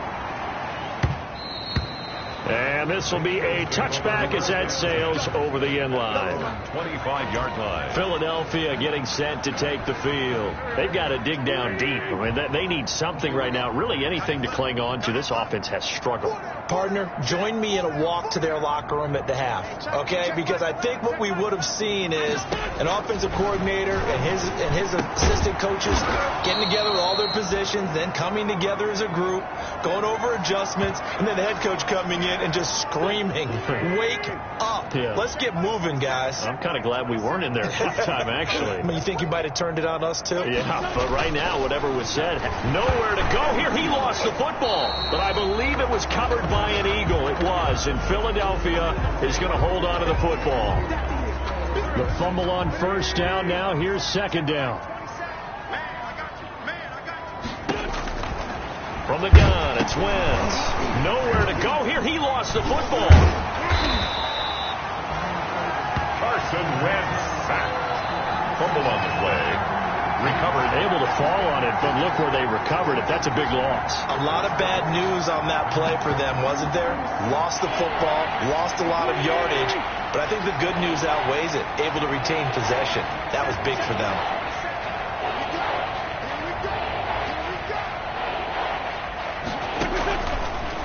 And this will be a touchback as that sails over the end line. 25-yard line. Philadelphia getting set to take the field. They've got to dig down deep. I mean, they need something right now, really anything to cling on to. This offense has struggled. Partner, join me in a walk to their locker room at the half, okay? Because I think what we would have seen is an offensive coordinator and his assistant coaches getting together with all their positions, then coming together as a group, going over adjustments, and then the head coach coming in and just screaming, wake up. Yeah. Let's get moving, guys. I'm kind of glad we weren't in there at halftime, actually. I mean, you think you might have turned it on us, too? Yeah, but right now, whatever was said, nowhere to go here. He lost the football, but I believe it was covered by an Eagle. It was, and Philadelphia is going to hold on to the football. The fumble on 1st down now. Here's 2nd down. From the gun, it's Wentz. Nowhere to go here. He lost the football. Carson Wentz sacked. Fumble on the play. Recovered. Able to fall on it, but look where they recovered it. That's a big loss. A lot of bad news on that play for them, wasn't there? Lost the football, lost a lot of yardage, but I think the good news outweighs it. Able to retain possession. That was big for them.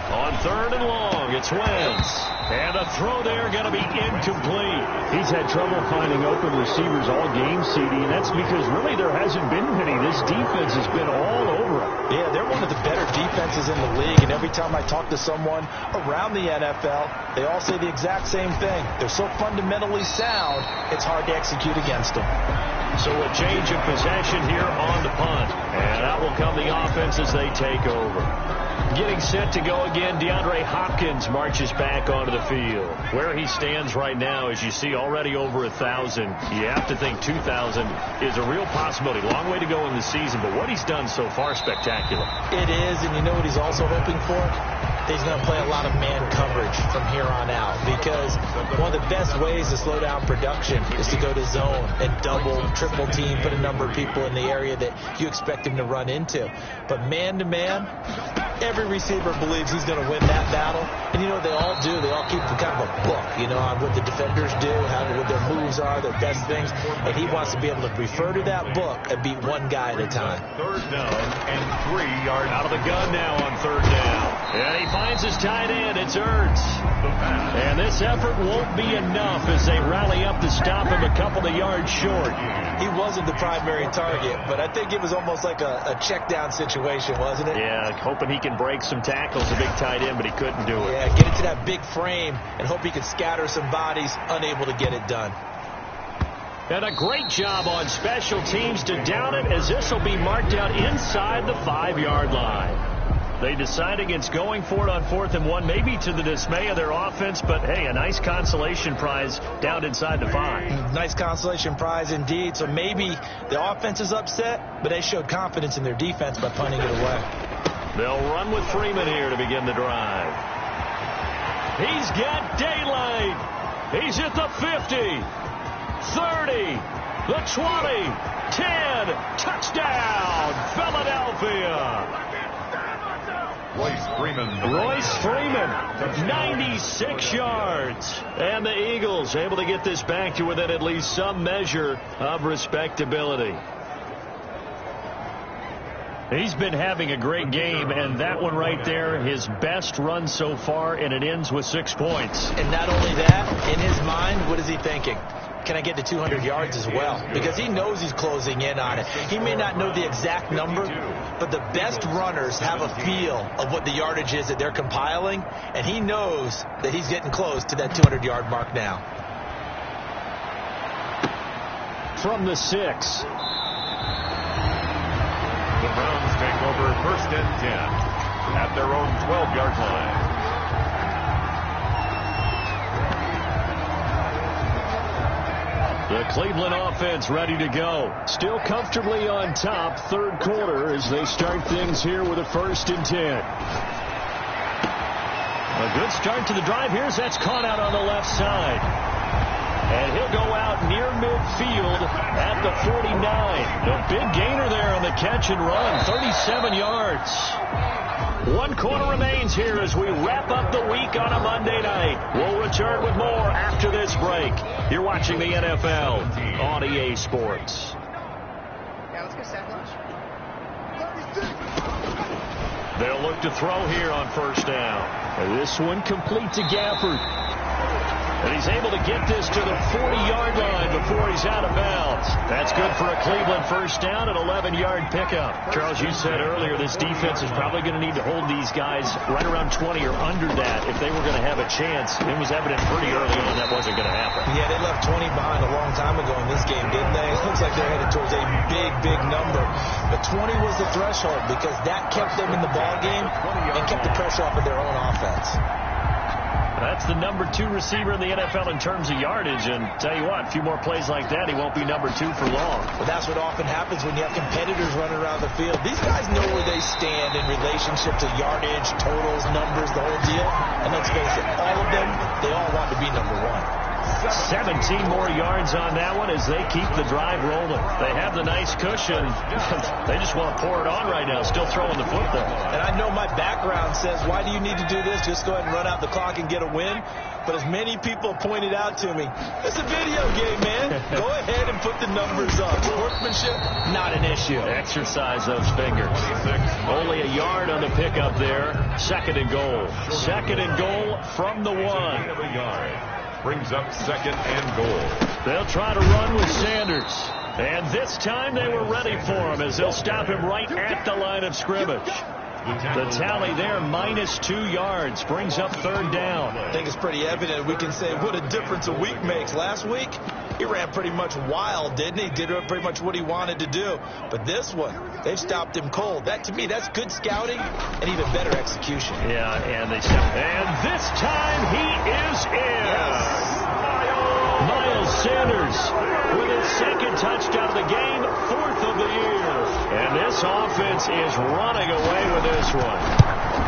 On 3rd and long, it's Wentz. And the throw there going to be incomplete. He's had trouble finding open receivers all game, CD, and that's because really there hasn't been many. This defense has been all over him. Yeah, they're one of the better defenses in the league, and every time I talk to someone around the NFL, they all say the exact same thing. They're so fundamentally sound, it's hard to execute against them. So a change of possession here on the punt, and that will come the offense as they take over. Getting set to go again, DeAndre Hopkins marches back onto the field. Where he stands right now, as you see, already over 1,000. You have to think 2,000 is a real possibility. Long way to go in the season, but what he's done so far, spectacular. It is, and you know what he's also hoping for? he's going to play a lot of man coverage from here on out, because one of the best ways to slow down production is to go to zone and double, triple team, put a number of people in the area that you expect him to run into. But man-to-man, every receiver believes he's going to win that battle. And you know what they all do? They all keep kind of a book, you know, on what the defenders do, what their moves are, their best things. And he wants to be able to refer to that book and beat one guy at a time. Third down and 3 yards. Out of the gun now on third down. And he finds his tight end. It's Ertz. And this effort won't be enough as they rally up to stop him a couple of yards short. He wasn't the primary target, but I think it was almost like a check down situation, wasn't it? Yeah, hoping he can break some tackles, a big tight end, but he couldn't do it. Yeah, get it to that big frame and hope he can scatter some bodies, unable to get it done. And a great job on special teams to down it, as this will be marked out inside the 5-yard line. They decide against going for it on 4th and 1, maybe to the dismay of their offense, but hey, a nice consolation prize down inside the 5. Nice consolation prize indeed. So maybe the offense is upset, but they showed confidence in their defense by punting it away. They'll run with Freeman here to begin the drive. He's got daylight. He's at the 50, 30, the 20, 10, touchdown, Philadelphia. Royce Freeman, 96 yards. And the Eagles able to get this back to within at least some measure of respectability. He's been having a great game, and that one right there, his best run so far, and it ends with 6 points. And not only that, in his mind, what is he thinking? Can I get to 200 yards as well? Because he knows he's closing in on it. He may not know the exact number, but the best runners have a feel of what the yardage is that they're compiling, and he knows that he's getting close to that 200-yard mark now. From the 6. The Browns take over 1st and 10 at their own 12-yard line. The Cleveland offense ready to go. Still comfortably on top, third quarter, as they start things here with a 1st and 10. A good start to the drive here as that's caught out on the left side. And he'll go out near midfield at the 49. A big gainer there on the catch and run, 37 yards. 1 quarter remains here as we wrap up the week on a Monday night. We'll return with more after this break. You're watching the NFL on EA Sports. Yeah, let's go set lunch. They'll look to throw here on 1st down. And this one complete to Gafford. And he's able to get this to the 40-yard line before he's out of bounds. That's good for a Cleveland 1st down and 11-yard pickup. Charles, you said earlier this defense is probably going to need to hold these guys right around 20 or under that if they were going to have a chance. It was evident pretty early on that wasn't going to happen. Yeah, they left 20 behind a long time ago in this game, didn't they? It looks like they're headed towards a big, big number. But 20 was the threshold because that kept them in the ball game and kept the pressure off of their own offense. That's the number 2 receiver in the NFL in terms of yardage. And tell you what, a few more plays like that, he won't be number 2 for long. But that's what often happens when you have competitors running around the field. These guys know where they stand in relationship to yardage, totals, numbers, the whole deal. And let's face it, all of them, they all want to be number 1. 17 more yards on that one as they keep the drive rolling. They have the nice cushion. They just want to pour it on right now, still throwing the football. And I know my background says, why do you need to do this? Just go ahead and run out the clock and get a win. But as many people pointed out to me, it's a video game, man. Go ahead and put the numbers up. Workmanship, not an issue. Exercise those fingers. Only a yard on the pickup there. 2nd and goal. 2nd and goal from the 1. Brings up 2nd and goal. They'll try to run with Sanders. And this time they were ready for him as they'll stop him right at the line of scrimmage. The tally there, -2 yards, brings up 3rd down. I think it's pretty evident. We can say what a difference a week makes. Last week, he ran pretty much wild, didn't he? Did pretty much what he wanted to do. But this one, they've stopped him cold. That, to me, that's good scouting and even better execution. Yeah, and they stopped. And this time he is in. Yes. Miles Sanders with his 2nd touchdown of the game, 4th of the year. And this offense is running away with this one.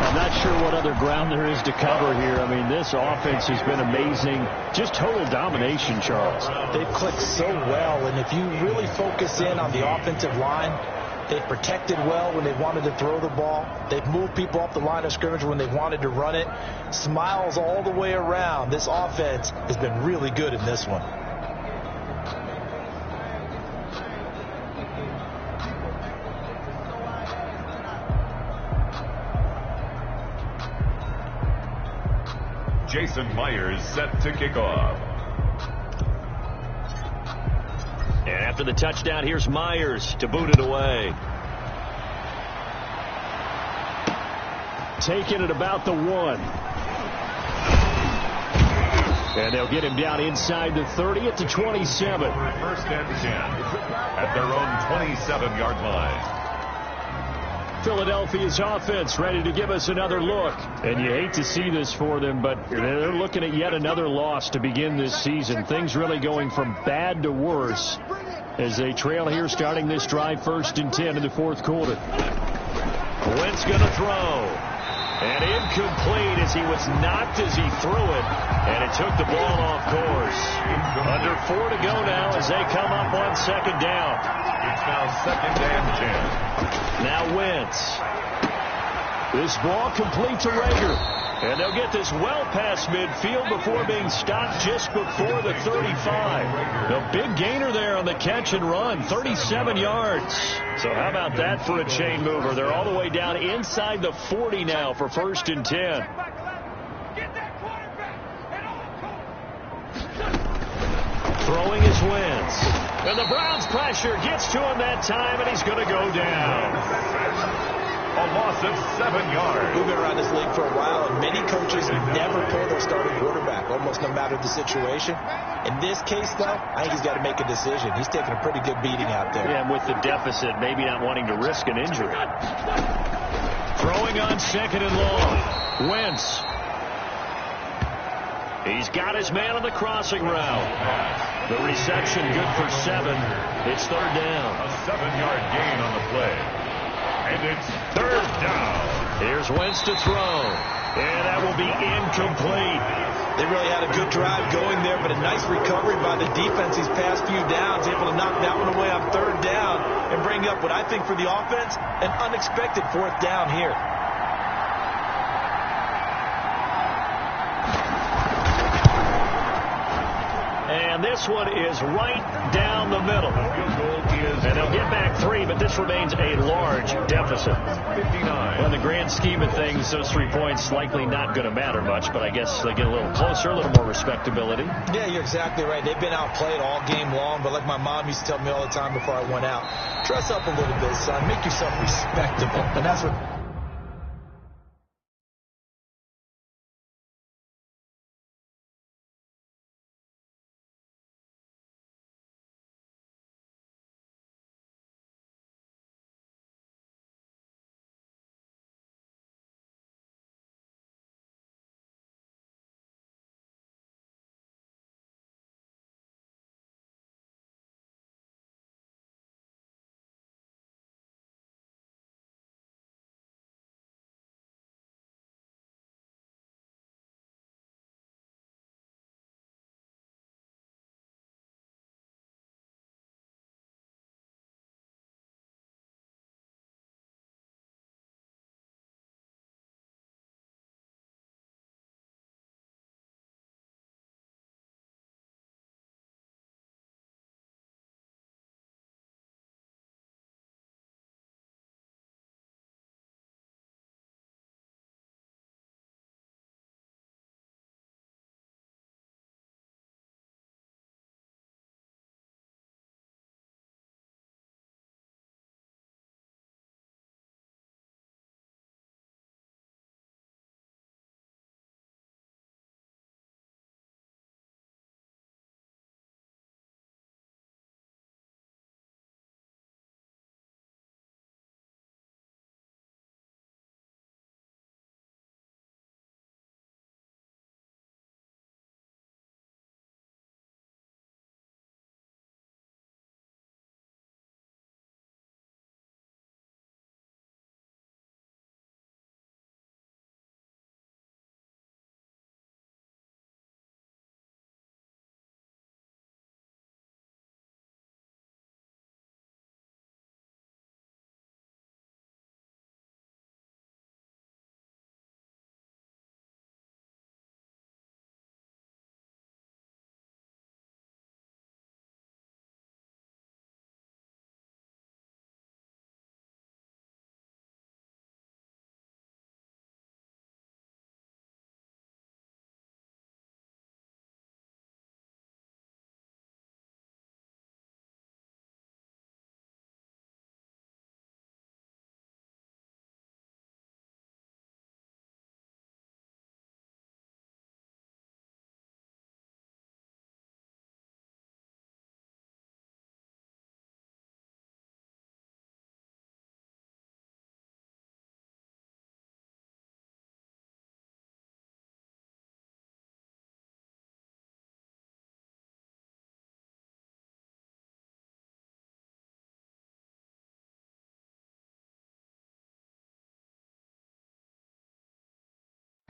I'm not sure what other ground there is to cover here. I mean, this offense has been amazing. Just total domination, Charles. They've clicked so well, and if you really focus in on the offensive line, they've protected well when they wanted to throw the ball. They've moved people off the line of scrimmage when they wanted to run it. Smiles all the way around. This offense has been really good in this one. Jason Myers set to kick off. And after the touchdown, here's Myers to boot it away. Taking it about the 1. And they'll get him down inside the 30 at the 27. First and 10 at their own 27-yard line. Philadelphia's offense ready to give us another look. And you hate to see this for them, but they're looking at yet another loss to begin this season. Things really going from bad to worse as they trail here starting this drive 1st and 10 in the 4th quarter. Wentz going to throw. And incomplete as he was knocked as he threw it. And it took the ball off course. Under 4 to go now as they come up on 2nd down. It's now 2nd and 10. Now Wentz. This ball complete to Rager. And they'll get this well past midfield before being stopped just before the 35. The big gainer there on the catch and run, 37 yards. So how about that for a chain mover? They're all the way down inside the 40 now for 1st and 10. Throwing his Wentz. And the Browns pressure gets to him that time, and he's going to go down. A loss of 7 yards. We've been around this league for a while, and many coaches never pull their starting quarterback, almost no matter the situation. In this case, though, I think he's got to make a decision. He's taking a pretty good beating out there. Yeah, and with the deficit, maybe not wanting to risk an injury. Throwing on 2nd and long. Wentz. He's got his man on the crossing route. The reception good for 7. It's 3rd down. A 7-yard gain on the play. And it's 3rd down. Here's Wentz to throw. And that will be incomplete. They really had a good drive going there, but a nice recovery by the defense these past few downs, able to knock that one away on 3rd down and bring up what I think for the offense, an unexpected 4th down here. And this one is right down the middle. And they'll get back 3, but this remains a large deficit. 59. Well, in the grand scheme of things, those 3 points likely not going to matter much, but I guess they get a little closer, a little more respectability. Yeah, you're exactly right. They've been outplayed all game long, but like my mom used to tell me all the time before I went out, dress up a little bit, son. Make yourself respectable. And that's what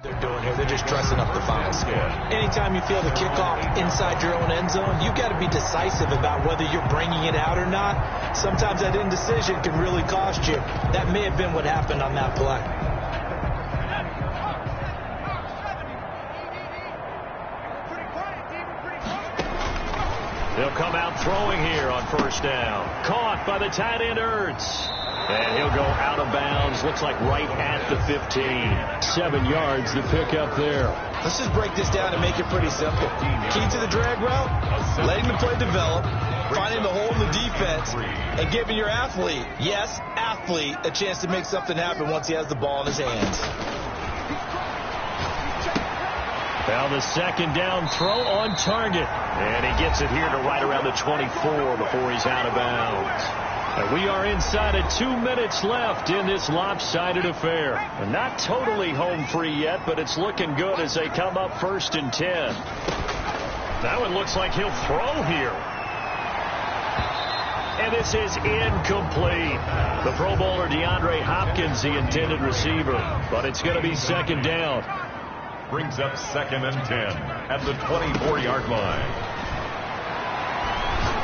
They're doing here. They're just dressing up the final score. Anytime you feel the kickoff inside your own end zone, you've got to be decisive about whether you're bringing it out or not. Sometimes that indecision can really cost you. That may have been what happened on that play. They'll come out throwing here on first down. Caught by the tight end, Ertz. And he'll go out of bounds. Looks like right at the 15. 7 yards to pick up there. Let's just break this down and make it pretty simple. Key to the drag route, letting the play develop, finding the hole in the defense, and giving your athlete, yes, athlete, a chance to make something happen once he has the ball in his hands. Now the second down throw on target. And he gets it here to right around the 24 before he's out of bounds. And we are inside of 2 minutes left in this lopsided affair. And not totally home free yet, but it's looking good as they come up 1st and 10. Now it looks like he'll throw here. And this is incomplete. The Pro Bowler DeAndre Hopkins, the intended receiver. But it's going to be second down. Brings up 2nd and 10 at the 24-yard line.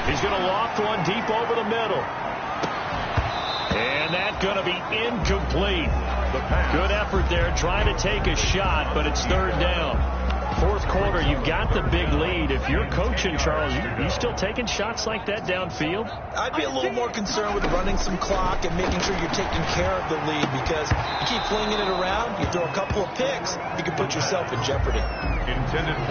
He's going to loft one deep over the middle. And that's going to be incomplete. Good effort there trying to take a shot, but it's 3rd down. 4th quarter, you've got the big lead. If you're coaching, Charles, you still taking shots like that downfield? I'd be a little more concerned with running some clock and making sure you're taking care of the lead, because you keep flinging it around, you throw a couple of picks, you can put yourself in jeopardy.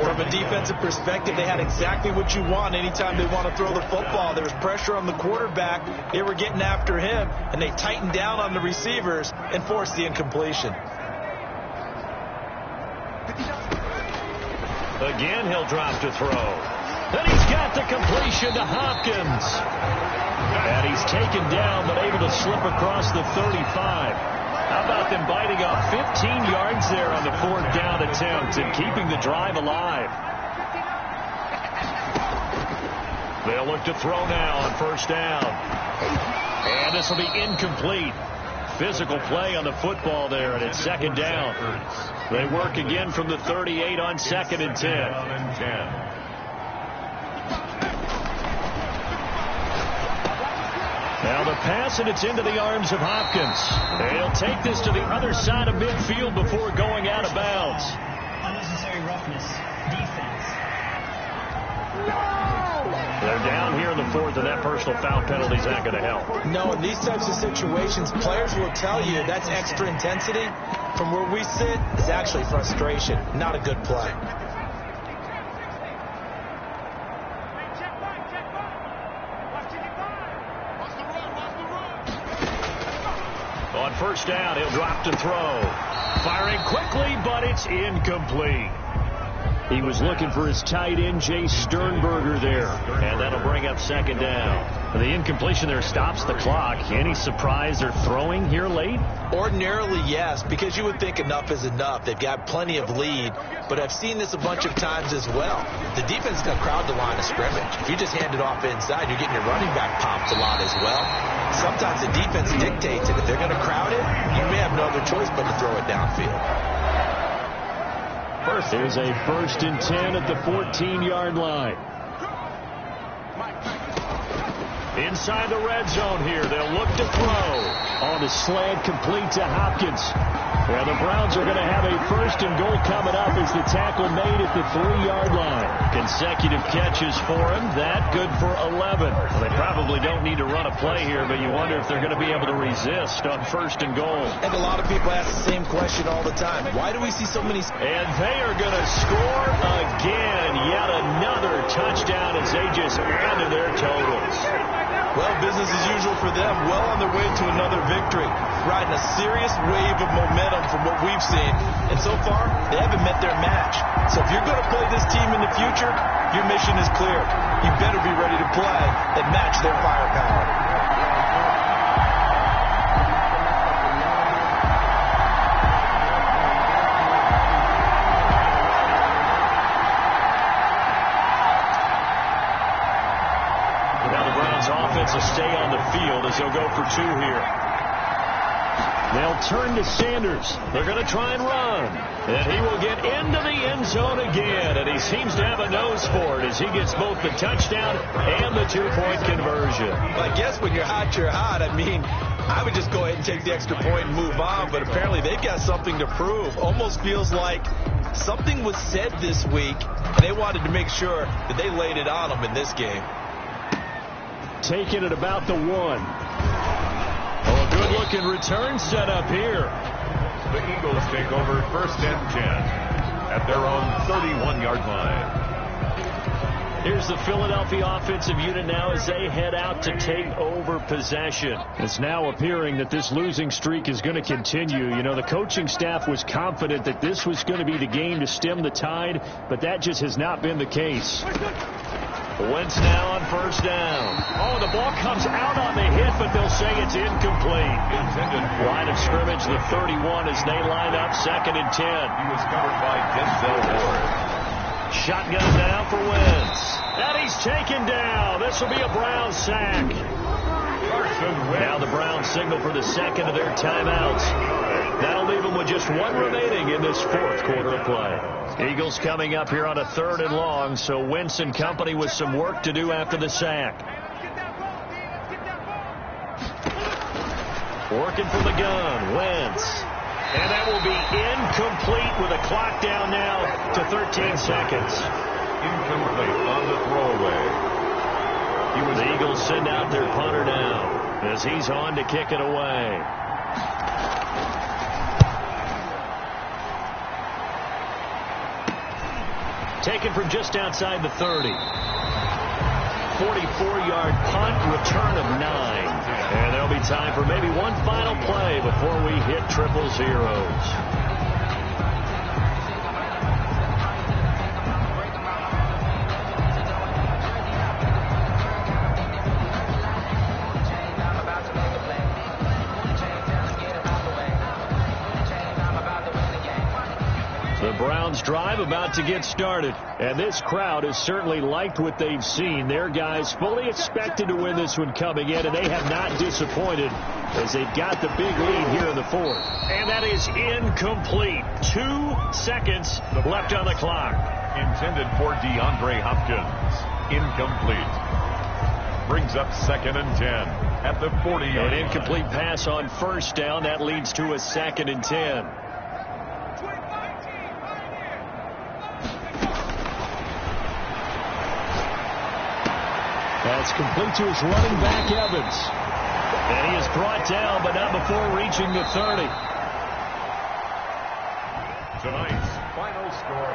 From a defensive perspective, they had exactly what you want anytime they want to throw the football. There was pressure on the quarterback. They were getting after him, and they tightened down on the receivers and forced the incompletion. Again, he'll drop to throw. And he's got the completion to Hopkins. And he's taken down, but able to slip across the 35. How about them biting off 15 yards there on the 4th down attempt and keeping the drive alive? They'll look to throw now on 1st down. And this will be incomplete. Physical play on the football there, and it's 2nd down. They work again from the 38 on 2nd and 10. Now the pass, and it's into the arms of Hopkins. They'll take this to the other side of midfield before going out of bounds. Unnecessary roughness. Defense. They're down here in the 4th, and that personal foul penalty is not going to help. No, in these types of situations, players will tell you that's extra intensity. From where we sit, it's actually frustration, not a good play. On 1st down, he'll drop to throw. Firing quickly, but it's incomplete. He was looking for his tight end, Jay Sternberger there. And that'll bring up 2nd down. The incompletion there stops the clock. Any surprise they're throwing here late? Ordinarily, yes, because you would think enough is enough. They've got plenty of lead, but I've seen this a bunch of times as well. The defense is going to crowd the line of scrimmage. If you just hand it off inside, you're getting your running back popped a lot as well. Sometimes the defense dictates it. If they're going to crowd it, you may have no other choice but to throw it downfield. There's a 1st and 10 at the 14-yard line. Inside the red zone here. They'll look to throw. On the slant, complete to Hopkins. Yeah, the Browns are going to have a 1st and goal coming up as the tackle made at the 3-yard line. Consecutive catches for him. That good for 11. Well, they probably don't need to run a play here, but you wonder if they're going to be able to resist on 1st and goal. I think a lot of people ask the same question all the time. Why do we see so many? And they are going to score again. Yet another touchdown as they just add to their totals. Well, business as usual for them. Well on their way to another victory. Riding a serious wave of momentum from what we've seen. And so far, they haven't met their match. So if you're going to play this team in the future, your mission is clear. You better be ready to play and match their firepower. Offense will stay on the field as they'll go for 2 here. They'll turn to Sanders. They're going to try and run. And he will get into the end zone again. And he seems to have a nose for it as he gets both the touchdown and the two-point conversion. I guess when you're hot, you're hot. I mean, I would just go ahead and take the extra point and move on. But apparently they've got something to prove. Almost feels like something was said this week. They wanted to make sure that they laid it on them in this game. Taking it about the 1. Oh, a good-looking return set up here. The Eagles take over 1st and 10 at their own 31-yard line. Here's the Philadelphia offensive unit now as they head out to take over possession. It's now appearing that this losing streak is going to continue. You know, the coaching staff was confident that this was going to be the game to stem the tide, but that just has not been the case. Wentz now on 1st down. Oh, the ball comes out on the hit, but they'll say it's incomplete. Line of scrimmage, the 31 as they line up 2nd and 10. He was covered by Denzel Ward. Shotgun now for Wentz. And he's taken down. This will be a Browns sack. Now the Browns signal for the second of their timeouts. That'll leave them with just 1 remaining in this 4th quarter of play. Eagles coming up here on a 3rd and long, so Wentz and company with some work to do after the sack. Working from the gun, Wentz. And that will be incomplete with a clock down now to 13 seconds. Incomplete on the throwaway. The Eagles send out their punter now as he's on to kick it away. Taken from just outside the 30. 44-yard punt, return of 9. And there'll be time for maybe one final play before we hit triple zeros. The Browns drive about to get started, and this crowd has certainly liked what they've seen. Their guys fully expected to win this one coming in, and they have not disappointed as they've got the big lead here in the 4th. And that is incomplete. 2 seconds left on the clock. Intended for DeAndre Hopkins. Incomplete. Brings up 2nd and 10 at the 40-yard line. An incomplete pass on 1st down. That leads to a 2nd and 10. That's complete to his running back, Evans. And he is brought down, but not before reaching the 30. Tonight's final score.